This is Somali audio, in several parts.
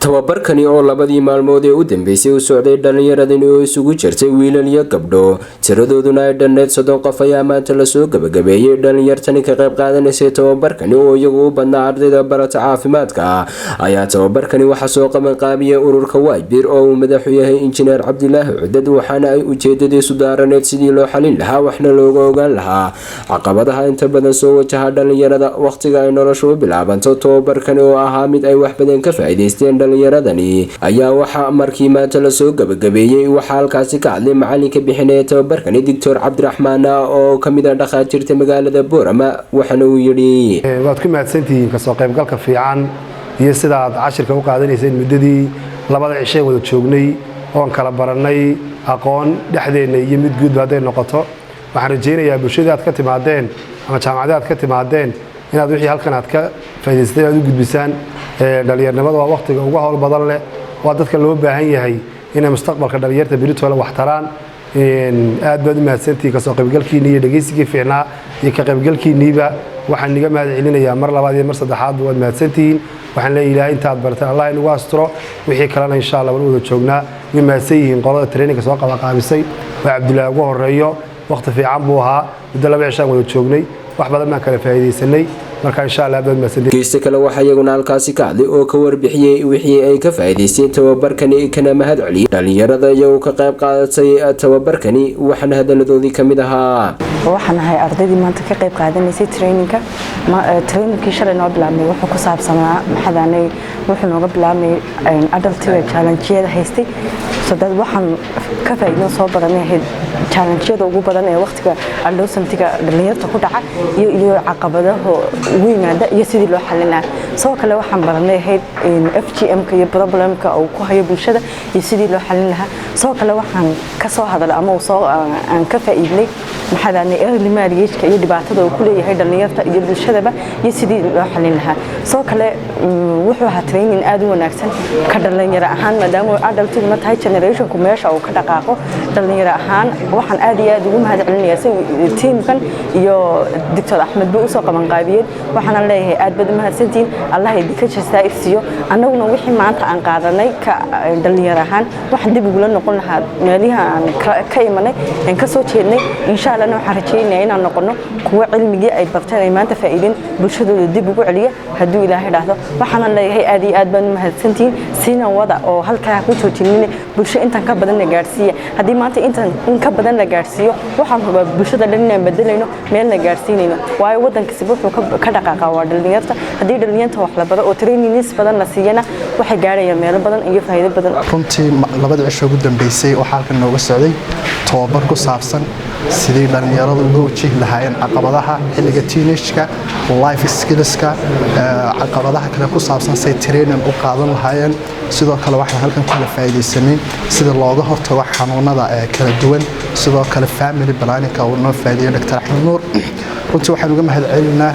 tababarkani oo labadii maalmood ee u dambeysay u socday dhallinyaradan oo isugu jirtay wiilal iyo gabdho tiradooduna ay dhanneed 30 qof ayaa maanta lasoo gabagabeeyey. dhallinyartani ka qayb qaadanaysay tababarkani oo iyagu u badnaa ardayda barata caafimaadka ayaa tababarkani waxaa soo qabanqaabiyey ururka Waajir oo uu madaxu yahay injineer Cabdilaahi Cudad, waxaana ay ujeedadiisu daaraneed sidii loo xalin lahaa waxna looga ogaan lahaa caqabadaha inta badan soo wajaha dhallinyarada waqtiga ay noloshu u bilaabanto. tababarkani oo ahaa mid ay wax badan ka faa'iideysteen dhallinyaradani ayaa waxaa markii maanta lasoo gabagabeeyey waxaa halkaasi ka hadlay macalinka bixinaya tababarkani Dr. Cabdiraxmaan oo ka mid ah dhakhaatiirta magaalada Boorama, waxaana uu yidhi waad ku mahadsantihiin kasoo qaybgalka fiican iyo sida aad cashirka u qaadanayseen muddadii labada cishay wada joognay oon kala baranay aqoon dhexdeena iyo mid guud hadday noqoto. waxaan rajaynayaa bulshada aad ka timaadeen ama jaamacadaha aad ka timaadeen inaad wixii halkan aad ka faa'iideysteen aad u gudbisaan. dhalinyarnimadu waa waqtiga ugu hawl badan leh, waa dadka loo baahan yahay inay mustaqbalka dhalinyarta berito wax taraan. aad baad u mahadsantihiin kasoo qaybgalkiina iyo dhageysigii fiicnaa iyo ka qaybgalkiiniiba waxaan niga mahad celinayaa mar labaad iyo mar saddexaad waad mahadsantihiin. waxaan leeyahay intaad bartaan Allah inagu asturo, wixii kalena insha Allah wada joognaa. way mahadsan yihiin qolada training soo qabanqaabisay waa Cabdilaahi ugu horeeyo. waqti fiican buu ahaa, muddo laba cishaan wada joognay, wax badan baan kala faa'iideysanay. marka insha Allah aad mahadsantihiin. geesta kale waxa iyaguna halkaasi ka hadlay oo ka warbixiyay wixii ay ka faa'iideysteen tababarkani kana mahad celiyay dhalinyarada iyagoo ka qayb qaadatay tababarkani. waxaana hadaladoodii ka mid ahaa waxaan ahay ardaydii maanta ka qayb qaadanaysay trainingkii shalay noo bilaabmay wuxuu ku saabsanaa maxadaanay wuxuu nooga bilaabmay adultiga challenge-yada haystay. dad waxaan ka faa'iido soo baranay challenge-yada ugu badan ee waqtiga adolescent-ga dhalinyarta ku dhaca iyo caqabadaha ugu yimaada iyo sidii loo xalin lahaa. sidoo kale waxaan baranay FGM-ka iyo problem-ka uu ku hayo bulshada iyo sidii loo xalin lahaa. sidoo kale waxaan ka soo hadalay ama aan ka faa'iidnay maxadaanay early marriage-ka iyo dhibaatada uu ku leeyahay dhalinyarta iyo bulshadaba iyo sidii loo xalin lahaa. sidoo kale wuxuu ahaa training aad u wanaagsan ka dhalinyaro ahaan maadaama adultiguna tahay generation-ku meesha uu ka dhaqaaqo. dhalinyaro ahaan waxaan aad iyo aad ugu mahad celinayaa teamkan iyo Dr. Axmed buu soo qaban qaabiyeen. waxaan leeyahay aad baad u mahadsantiin, Allah idinka jazaa ifsiyo. annaguna wixii maanta aan qaadanay ka dhalinyaro ahaan waxaan dib ugu noqon lahaa meelaha aan ka imanay aan ka soo jeednay. insha Allah waxaan rajaynayaa inaan noqono kuwa cilmigii ay barteen ay maanta faa'iidin bulshadooda dib ugu celiya hadduu Ilaahay dhaahdo. waxaan leeyahay aad iyo aad baan u mahadsantiin, siina wada oo halkaa ku joojinina bulsho intan ka badan la gaarsiiyo. haddii maanta in ka badan la gaarsiiyo waxaan hubaa bulshada dhan inaan bedelayno meel la gaarsiinayno, waayo wadankiisa wuxuu ka dhaqaaqaa waa dhalinyarta. haddii dhalinyarta wax la baro oo trainings badan la siiyana waxay gaarayaan meelo badan iyo faa'iido badan. runtii labada cisho ugu dambeysay waxaa halkan nooga socday tababar ku saabsan sidii dhalinyaradu uga wajihi lahaayeen caqabadaha xilliga teenage-ka, life skills-ka, caqabadaha kale ku saabsan say training u qaadan lahaayeen. sidoo kale waxaan halkan kula faa'iideysanay sida looga hortago xanuunada kala duwan. sidoo kale family planning-ka uu noo faa'iideeyay Dr. Axmed Nuur. runtii waxaan uga mahad celinaa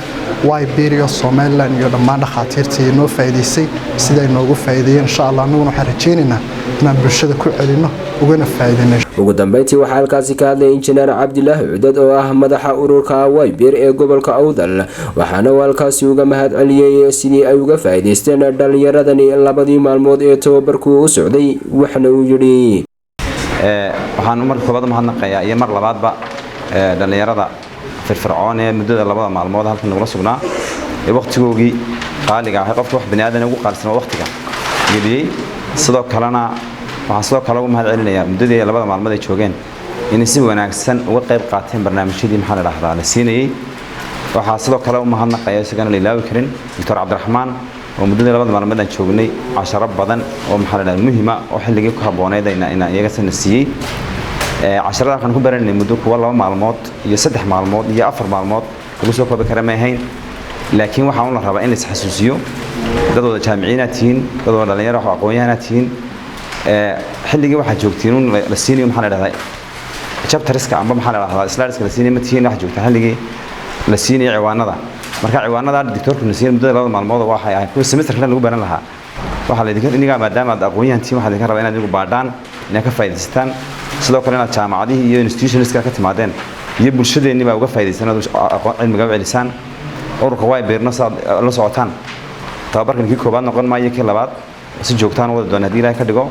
Waajir Somaliland iyo dhammaan dhakhaatiirtii noo faa'iideysay sida ay noogu faa'iideeyeen. insha Allah anaguna waxaan rajaynaynaa inaan bulshada ku celino ugana faa'iideyno. ugu dambeyntii waxaa halkaasi ka hadlay injineer Cabdilaahi Cudad oo ah madaxa ururka Waajir ee gobolka Awdal, waxaana uu halkaasi uga mahad celiyay sidii ay uga faa'iideysteen dhalinyaradani labadii maalmood ee tababarku u socday. waxaana uu yidhi waxaan marka koobaad mahadnaqayaa iyo mar labaadba dhalinyarada firfircoon ee muddada labada maalmood halkan nagula sugnaa ee waqtigoogii qaaliga ah qofka wax bani aadan ugu qaalisan waqtiga geliyay. sidoo kalena waxaan sidoo kale ugu mahad celinayaa muddadii labada maalmood ay joogeen inay si wanaagsan uga qayb qaateen barnaamijyadii maxaa la dhahdaa la siinayay. waxaa sidoo kale u mahadnaqayaa isagana la ilaawi karin Dr. Cabdiraxmaan oo muddadii labada maalmood aan joognay casharo badan oo maxaa la dhahdaa muhiima oo xilligii ku habbooneyd in iyaga sana siiyey. casharada waxaan ku baranay muddo kuwa 2 maalmood iyo 3 maalmood iyo 4 maalmood lagu soo koobi kara ma ahayn. laakiin waxaan la rabaa in la is xasuusiyo dadooda jaamiciinaad tihiin, dadooda dhalinyaro wax aqoon-yahanaad tihiin. xilligii waxaad joogtiin la siinayo maxaa la dhahdaa chapterska amba maxaa la dhahdaa slideska la siinayo ma tihiin. waxaad joogtaa xilligii la siinayo ciwaanada. marka ciwaanada doctorku la siinayo muddada 2 maalmood waxay ahayd kuwa semester kale lagu baran lahaa. waxaa la idinka iniga maadaama aad aqoon-yahan tihiin waxaad idinka rabaa inaad igu baadhaan inaad ka faa'iidaystaan. sidoo kale inaad jaamacadihii iyo institutionska ka timaadeen iyo bulshadeenni baa uga faa'iidaysan cilmiga u celisaan. ururka Waajirna saad la socotaan tababarkan kii koobaad noqon maayo kii labaad si joogtaan wada doona haddii ilaahay ka dhigo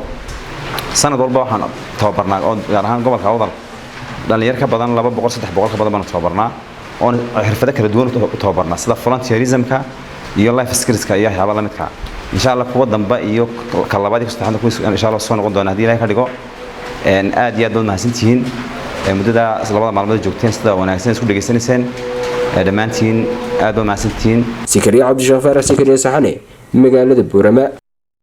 sanad walba waxaan tababarnaa oo gaar ahaan gobolka Awdal dhalinyar ka badan 200-300 ka badan baan tababarnaa oo xirfado kala duwan u tababarnaa sida volunteerismka iyo life skillska iyo waxyaabo la midka insha Allah kuwa dambe iyo ka labaad iyo saddexaad ku insha Allah soo noqon doona haddii ilaahay ka dhigo aad iyo aad baad mahadsantihiin muddada labada maalmood joogteen sida wanaagsan isku dhageysanayseen dhammaantiin aad baad mahadsantihiin Sikariya Cabdi Shaafar Sikariya Saxane magaalada Buurama